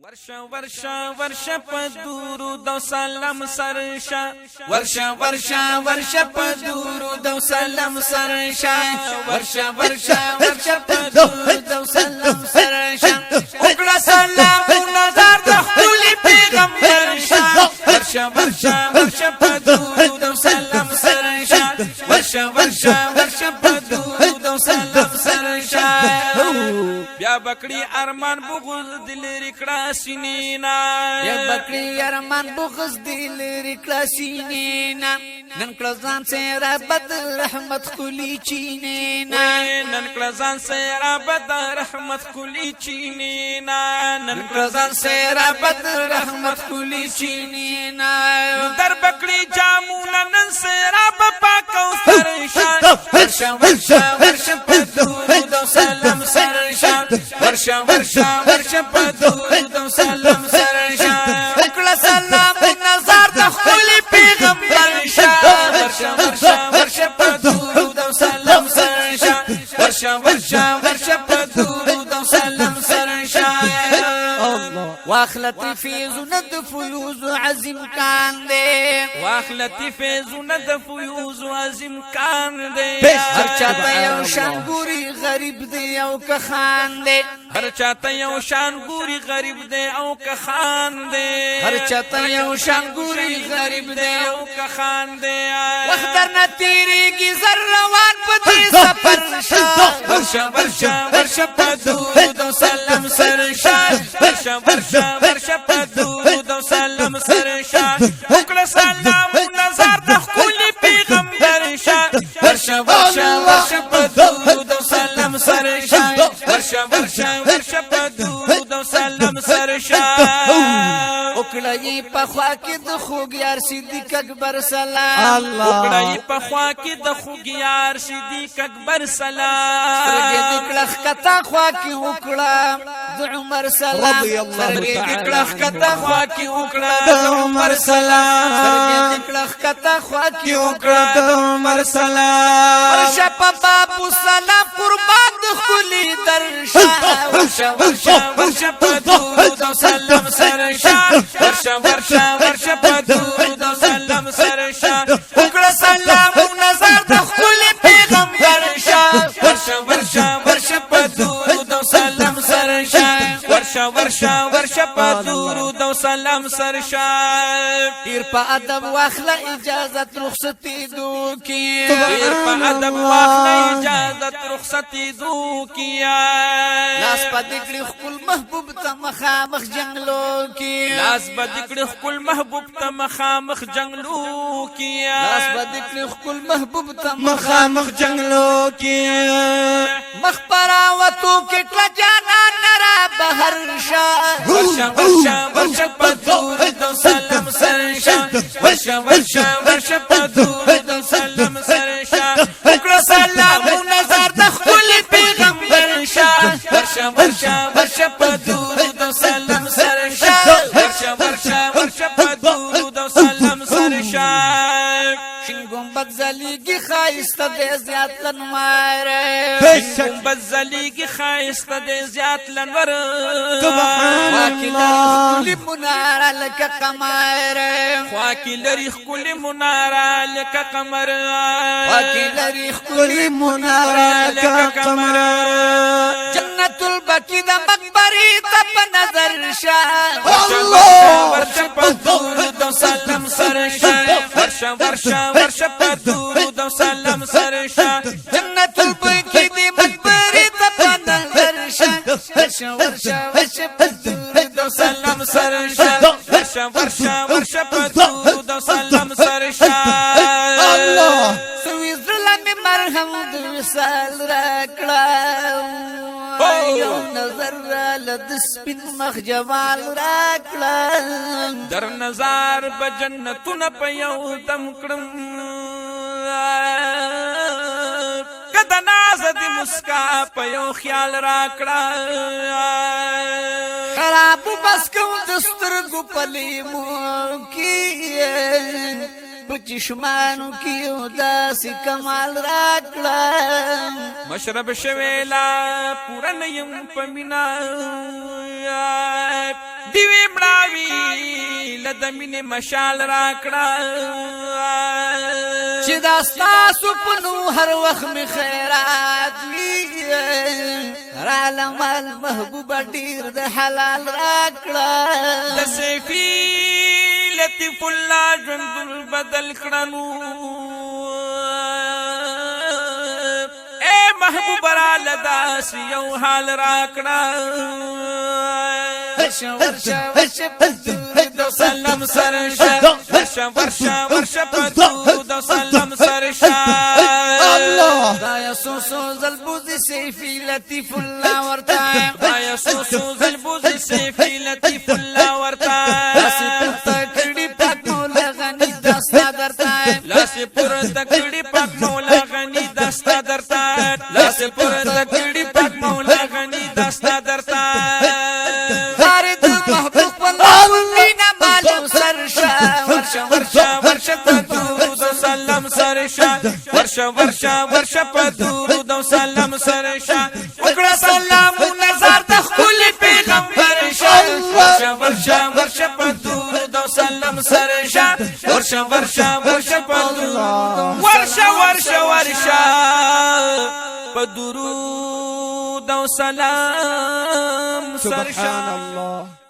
ورشا ورشا ورشا په درود او سلام سرشا ورشا ورشا ورشا په درود او سلام سرشا ورشا ورشا ورشا په درود او سلام سرشا وکړه سلام نظر د خپل پیغمبر شاه ورشا ورشا ورشا په درود او سلام سرشا ورشا ورشا ورشا په درود او سلام سرشا بیا بکړی ارمان بغض دل رکړه سینینا یا بکړی ارمان بغض دل رکړه سینینا نن کړه ځان سره بد رحمت خلی چینینا نن کړه ځان سره بد رحمت خلی چینینا نن کړه ځان سره بد رحمت خلی چینینا در بکړی جامونه نن سره پاکو سرشا ورشا ورشا ورشا په درود او سلام سرشا ورشا ورشا ورشا په درود او سلام سرشا وکړه سلام نظر د خپل پیغمبر شاه ورشا ورشا ورشا په درود او سلام سرشا ورشا ورشا ورشا په درود او سلام سرشا واخلت فیض ند فیوز عظیم کان دے واخلت فیض ند فیوز عظیم کان دے هر چاته یو شان ګوري غریب دی او که خان دے هر چاته یو شان ګوري غریب دی او که خان دے هر چاته یو شان ګوري غریب دی او که خان دے وخت درنه تیریږي زر روان په دې سفر شاه ورشا ورشا ورشا په درود او سلام سرشا ورشا ورشا ورشا په درود او سلام سرشا وکړه سلام نظر د خپل پیغمبر شاه ورشا ورشا ورشا په درود او سلام سرشا ورشا ورشا ورشا په درود او سلام سرشا وکړه یې په خوا کې د خوږ یار صدیق اکبر سلام وکړه یې په خوا کې د خوږ یار صدیق اکبر سلام سترګې د کړه کتا خوا کې وکړه د عمر سلام سترګې د کړه کتا خوا کې وکړه د عمر سلام سترګې د کړه کتا خوا کې وکړه د عمر سلام ورشه په بابو سلام قربان د خلی درشه ورشه ورشه ورشه په درود او سلام سرشا ورشه ورشه ورشه په درود او سلام سرشا وکړه سلام نظر د خپل پیغمبر شاه ورشه ورشه ورشه په درود او سلام سرشا ورشه ورشه ورشه په درود او سلام سرشا پیر په ادب واخله اجازه رخصتي دوکي پیر په ادب واخله اجازه رخصتي دوکي لاس په دکړي خپل محبوب ته مخامخ جنگلو کی لاس په دکړي خپل محبوب ته مخامخ جنگلو کی لاس په دکړي خپل محبوب ته مخامخ جنگلو کی مخ پراوتو کې کلا جانا نرا بهر شاه ورشا ورشا ورشا په درود او سلام سرشا ورشا ورشا ورشا په درود او سلام سرشا وکړه سلام نظر د خپل پیغمبر شاه ورشا ورشا ورشا په درود او سلام سرشا ورشا ورشا ورشا په درود او سلام سرشا شین گنبد زلیگی خایسته د زیات لنمار گنبد زلیگی خایسته د زیات لنور خواکی لری مناره لکه قمر خواکی لری خکلی مناره لکه قمر خواکی لری خکلی مناره لکه قمر جنت البقی د مقبری ته په نظر شاه ورشا په درود او سلام سرشا ورشا ورشا ورشا په درود او سلام سرشا جنت البقی د مقبری ته په نظر شاه ورشا ورشا ورشا په درود او سلام سرشا ورشا ورشا ورشا په درود او سلام سرشا الله سوي ظلم مرهم د وصال راکړه یو نظر لد سپین مخ جمال راکړه در نظر بجنتونه په یو دم کړم کده ناز دې مسکا په یو خیال راکړه خراب بس کوم د سترګو په لیمو کې بچشمانو کیو داسې کمال راکړه مشرب شویلا پورا نیم پمینا کړاوي لدمینه مشال راکړه چې داستا سپنو هر وخت می خیرات وی عالم المحبوب ډیر د حلال راکړه د سیفی لطیف الله ژوند بدل کړنو اے محبوب را لداس یو حال راکړه ورشه پدو سلام سرشا ورشه پدو سلام سرشا الله دا سوسو زلبوز سیفی لطیف الله ورتا دا سوسو زلبوز سیفی لطیف الله ورتا تکړی پاک مولا غنی دستا درتا لاس پر تکړی پاک مولا غنی دستا درتا لاس پر تکړی پاک مولا غنی دستا درتا خارد محبوب والله مینا معلوم سرشا ورشه پدرود و سلام سرشا ورشه پدرود و سلام سرشا وکړه سلام نظر د خپل پیغمبر شا ورشه پدرود و سلام سرشا ورشه پدرود ورشه پدرود و سلام سرشا سبحان الله